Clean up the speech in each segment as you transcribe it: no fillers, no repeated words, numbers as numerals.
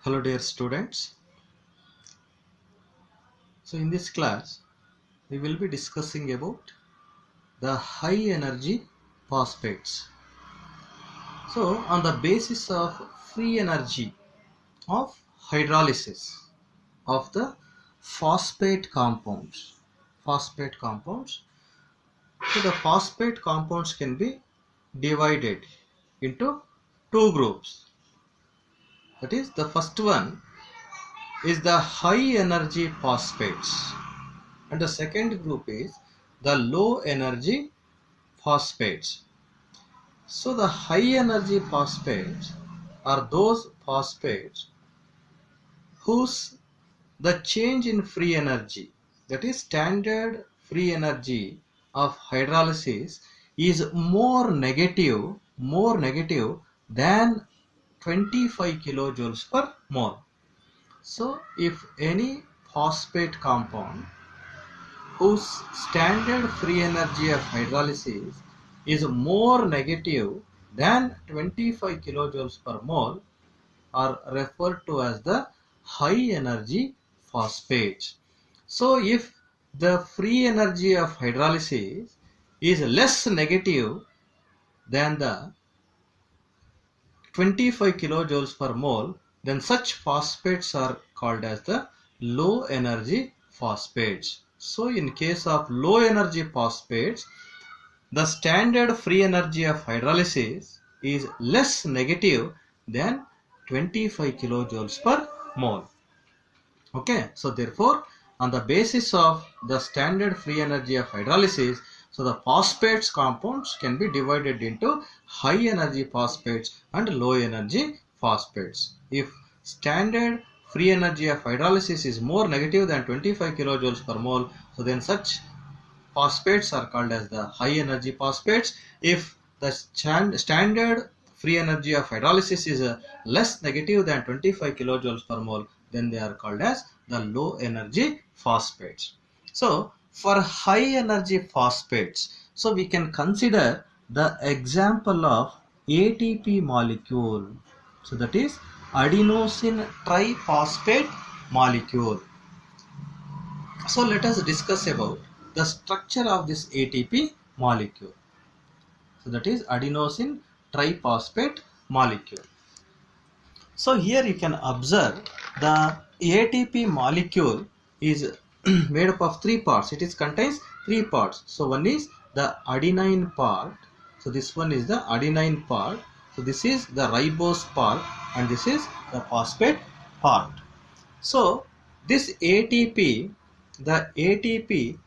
Hello dear students. So in this class we will be discussing about the high energy phosphates. So on the basis of free energy of hydrolysis of the phosphate compounds. So the phosphate compounds can be divided into two groups. That is, the first one is the high energy phosphates, and the second group is the low energy phosphates. So the high energy phosphates are those phosphates whose the change in free energy, that is standard free energy of hydrolysis, is more negative than 25 kilojoules per mole. So if any phosphate compound whose standard free energy of hydrolysis is more negative than 25 kilojoules per mole are referred to as the high energy phosphates. So if the free energy of hydrolysis is less negative than the 25 kilojoules per mole, then such phosphates are called as the low energy phosphates. So in case of low energy phosphates, the standard free energy of hydrolysis is less negative than 25 kilojoules per mole. Okay, so therefore on the basis of the standard free energy of hydrolysis, so the phosphates compounds can be divided into high energy phosphates and low energy phosphates. If standard free energy of hydrolysis is more negative than 25 kilojoules per mole, so then such phosphates are called as the high energy phosphates. If the standard free energy of hydrolysis is less negative than 25 kilojoules per mole, then they are called as the low energy phosphates. So for high energy phosphates, so we can consider the example of ATP molecule. So that is adenosine triphosphate molecule. So let us discuss about the structure of this ATP molecule. So that is adenosine triphosphate molecule. So here you can observe the ATP molecule is made up of three parts. It is contains three parts. So one is the adenine part. So this one is the adenine part. So this is the ribose part, and this is the phosphate part. So this the ATP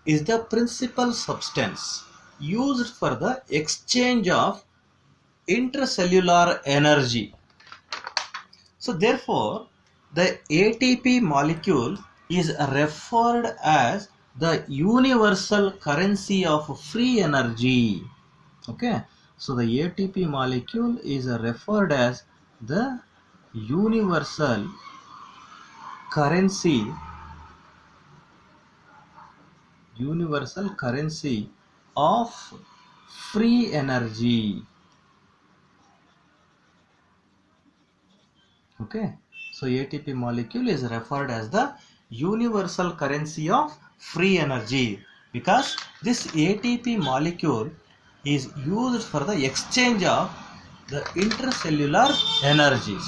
is the principal substance used for the exchange of intracellular energy. So therefore, the ATP molecule is referred as the universal currency of free energy. Okay, so the ATP molecule is referred as the universal currency of free energy. Okay, so ATP molecule is referred as the universal currency of free energy because this ATP molecule is used for the exchange of the intracellular energies.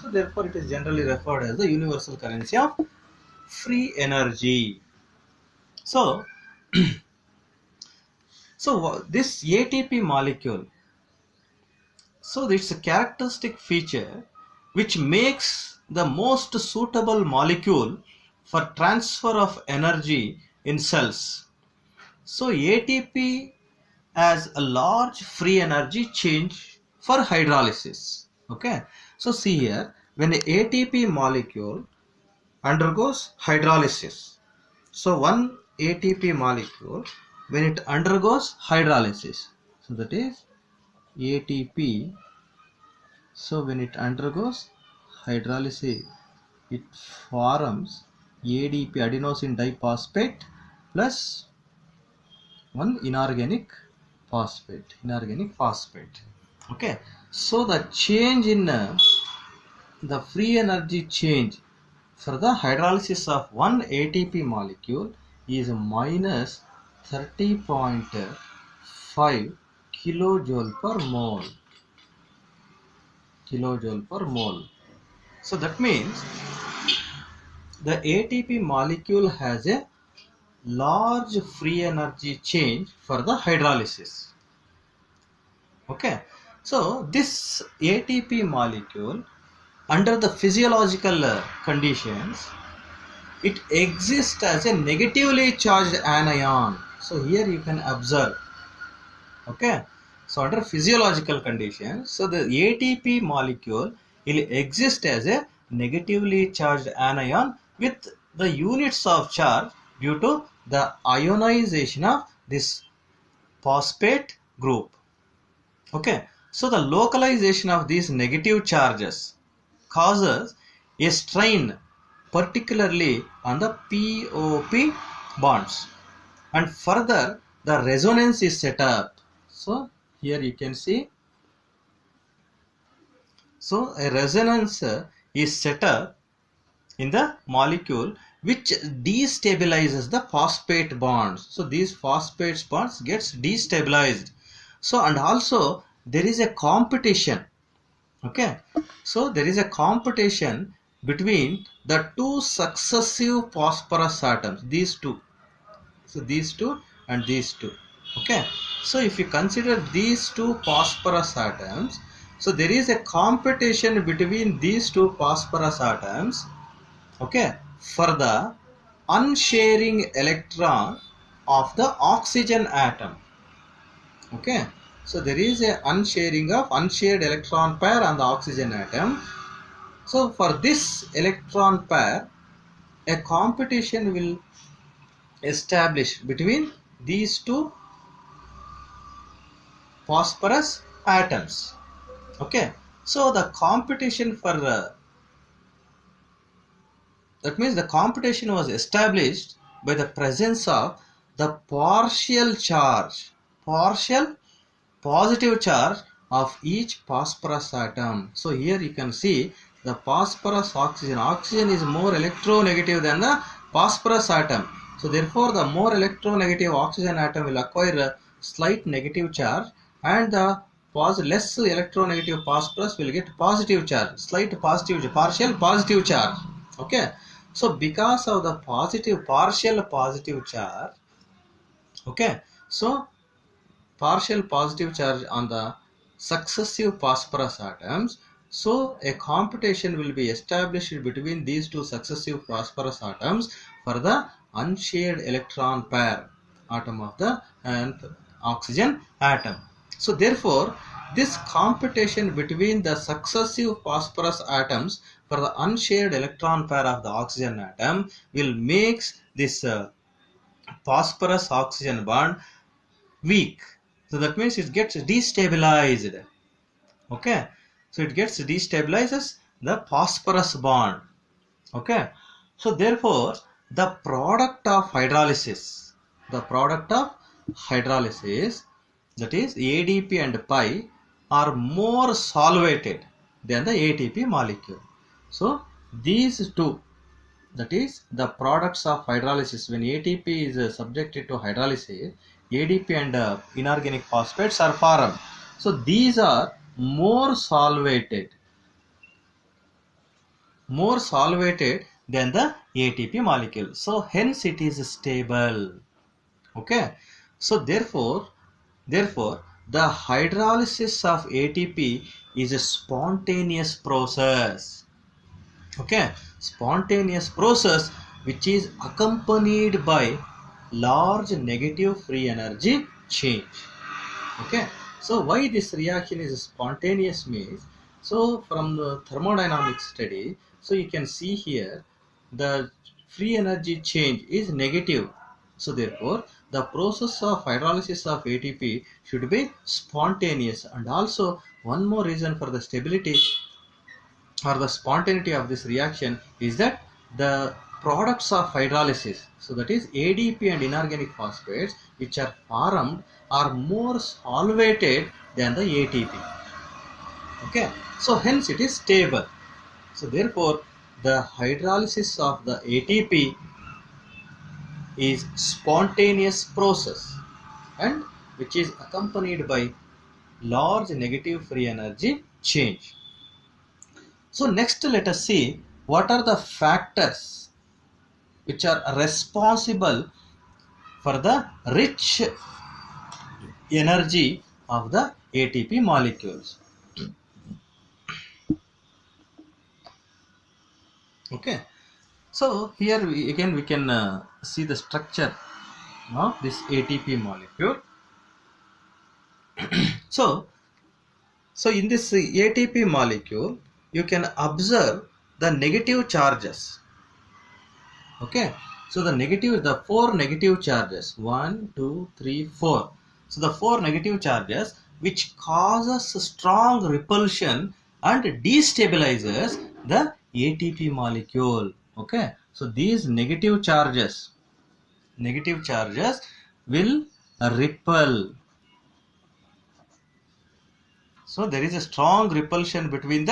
So therefore it is generally referred as the universal currency of free energy. So this ATP molecule, so it's a characteristic feature which makes the most suitable molecule for transfer of energy in cells. So ATP has a large free energy change for hydrolysis. Okay, so see here, when the ATP molecule undergoes hydrolysis, so one ATP molecule, when it undergoes hydrolysis, so that is ATP, so when it undergoes hydrolysis, it forms ADP, adenosine diphosphate, plus one inorganic phosphate. Okay, so the change in the free energy change for the hydrolysis of one ATP molecule is minus 30.5 kilojoule per mole. Kilojoule per mole. So that means the ATP molecule has a large free energy change for the hydrolysis. Okay, so this ATP molecule under the physiological conditions, it exists as a negatively charged anion. So here you can observe. Okay, so under physiological conditions, so the ATP molecule will exist as a negatively charged anion with the units of charge due to the ionization of this phosphate group. Okay, so the localization of these negative charges causes a strain, particularly on the POP bonds, and further the resonance is set up. So here you can see, so a resonance is set up in the molecule which destabilizes the phosphate bonds. So these phosphate bonds gets destabilized. So and also there is a competition. Okay, so there is a competition between the two successive phosphorus atoms, these two. So these two and these two. Okay, so if you consider these two phosphorus atoms, so there is a competition between these two phosphorus atoms, okay, for the unsharing electron of the oxygen atom. Okay, so there is a unsharing of unshared electron pair on the oxygen atom. So for this electron pair, a competition will establish between these two phosphorus atoms. Okay, so the competition for that means the competition was established by the presence of the partial charge, partial positive charge of each phosphorus atom. So here you can see the phosphorus oxygen. Oxygen is more electronegative than the phosphorus atom. So therefore the more electronegative oxygen atom will acquire a slight negative charge, and the less electronegative phosphorus will get positive charge, slight positive, partial positive charge. Okay. So because of the partial positive charge, okay, so partial positive charge on the successive phosphorus atoms, so a competition will be established between these two successive phosphorus atoms for the unshared electron pair atom of the oxygen atom. So therefore this competition between the successive phosphorus atoms for the unshared electron pair of the oxygen atom will make this phosphorus oxygen bond weak. So that means it gets destabilized. Okay, so it gets destabilizes the phosphorus bond. Okay, so therefore the product of hydrolysis, the product of hydrolysis, that is ADP and pi, are more solvated than the ATP molecule. So these two, that is the products of hydrolysis, when ATP is subjected to hydrolysis, ADP and inorganic phosphates are formed. So these are more solvated than the ATP molecule. So hence it is stable. Okay. So therefore the hydrolysis of ATP is a spontaneous process. Okay, spontaneous process which is accompanied by large negative free energy change. Okay, so why this reaction is spontaneous means, so from the thermodynamic study, so you can see here the free energy change is negative. So therefore the process of hydrolysis of ATP should be spontaneous. And also one more reason for the stability or the spontaneity of this reaction is that the products of hydrolysis, so that is ADP and inorganic phosphates which are formed, are more solvated than the ATP. Okay, so hence it is stable. So therefore, the hydrolysis of the ATP is spontaneous process and which is accompanied by large negative free energy change. So next let us see what are the factors which are responsible for the rich energy of the ATP molecules. Okay, so here again we can see the structure of this ATP molecule. So in this ATP molecule you can observe the negative charges. Okay, so the four negative charges, 1 2 3 4. So the four negative charges which causes strong repulsion and destabilizes the ATP molecule. Okay, so these negative charges will repel. So there is a strong repulsion between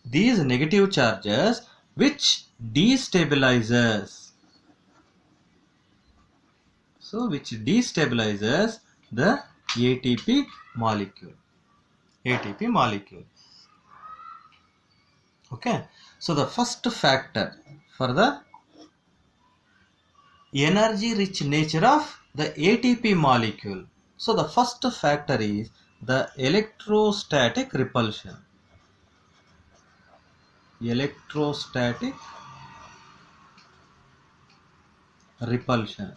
these negative charges which destabilizes. So which destabilizes the ATP molecule. ATP molecule. Okay. So the first factor for the energy rich nature of the ATP molecule. So the first factor is the electrostatic repulsion. Electrostatic repulsion.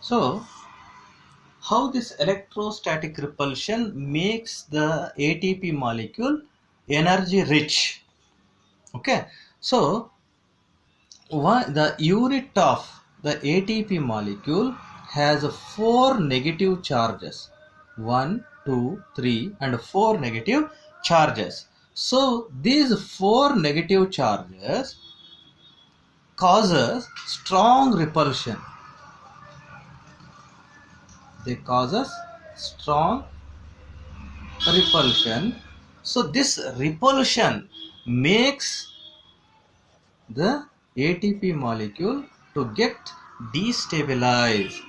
So how this electrostatic repulsion makes the ATP molecule energy rich. Okay, so the unit of the ATP molecule has four negative charges, 1 2 3 and 4 negative charges. So these four negative charges causes strong repulsion. They causes strong repulsion. So this repulsion makes the ATP molecule to get destabilized.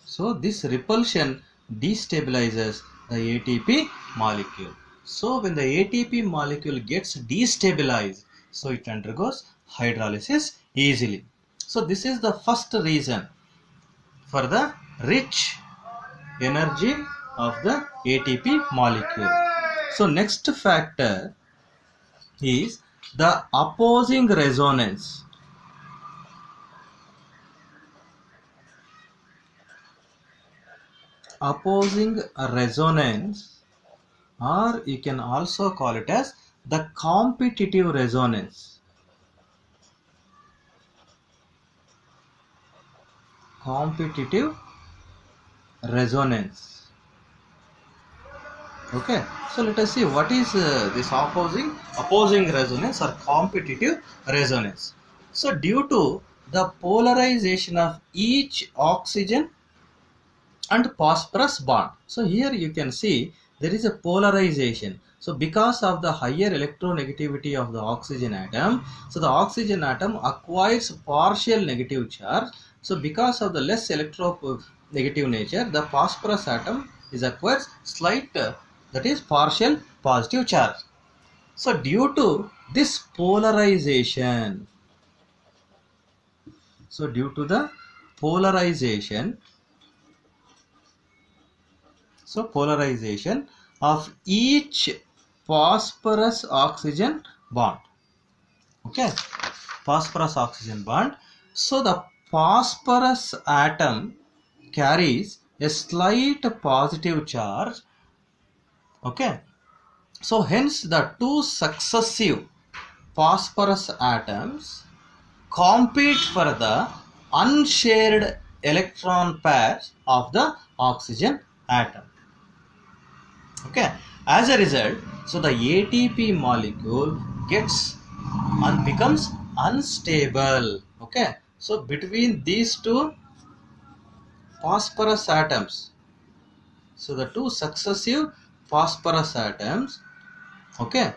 So this repulsion destabilizes the ATP molecule. So when the ATP molecule gets destabilized, so it undergoes hydrolysis easily. So this is the first reason for the rich energy of the ATP molecule. So next factor is the opposing resonance. Opposing resonance, or you can also call it as the competitive resonance. Competitive resonance. Okay, so let us see what is this opposing resonance or competitive resonance. So due to the polarization of each oxygen and phosphorus bond. So here you can see there is a polarization. So because of the higher electronegativity of the oxygen atom, so the oxygen atom acquires partial negative charge. So because of the less electronegative nature, the phosphorus atom is acquires slight that is partial positive charge. So due to this polarization, so due to the polarization, so polarization of each phosphorus oxygen bond. Okay, phosphorus oxygen bond. So the phosphorus atom carries a slight positive charge. Okay, so hence the two successive phosphorus atoms compete for the unshared electron pairs of the oxygen atom. Okay, as a result, so the ATP molecule gets and becomes unstable. Okay, so between these two phosphorus atoms, So the two successive phosphorus atoms, okay,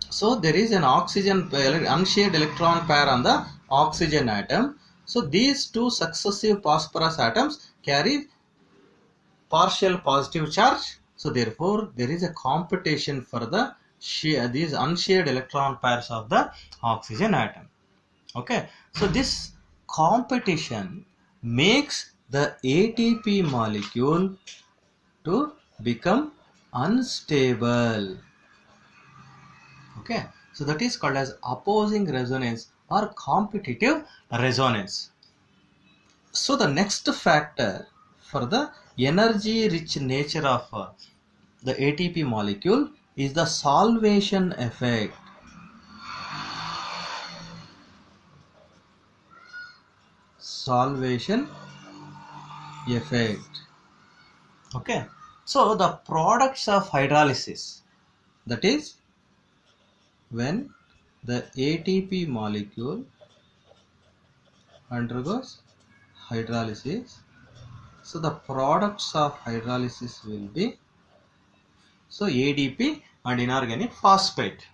so there is an oxygen unshared electron pair on the oxygen atom. So these two successive phosphorus atoms carry partial positive charge. So therefore there is a competition for the these unshared electron pairs of the oxygen atom. Okay, so this competition makes the ATP molecule to become unstable. Okay, so that is called as opposing resonance or competitive resonance. So the next factor for the energy rich nature of the ATP molecule is the solvation effect. Solvation effect. Okay, so the products of hydrolysis, that is when the ATP molecule undergoes hydrolysis, so the products of hydrolysis will be so ADP and inorganic phosphate.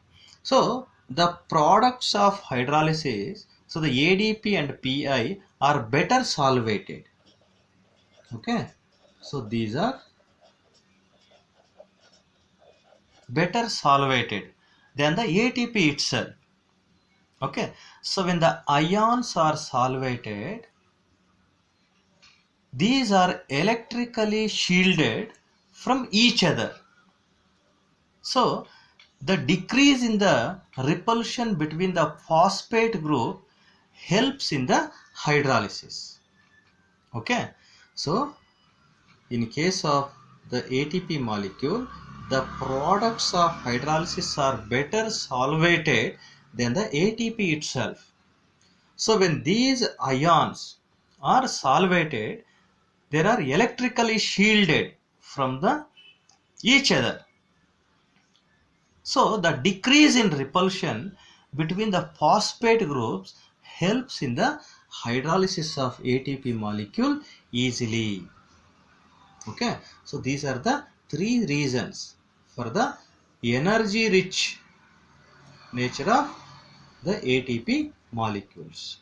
So the products of hydrolysis, so the ADP and PI are better solvated. Okay, so these are better solvated than the ATP itself. Okay, so when the ions are solvated, these are electrically shielded from each other. So the decrease in the repulsion between the phosphate group helps in the hydrolysis. Okay, so in case of the ATP molecule, the products of hydrolysis are better solvated than the ATP itself. So when these ions are solvated, they are electrically shielded from the each other. So the decrease in repulsion between the phosphate groups helps in the hydrolysis of ATP molecule easily. Okay, so these are the three reasons for the energy rich nature of the ATP molecules.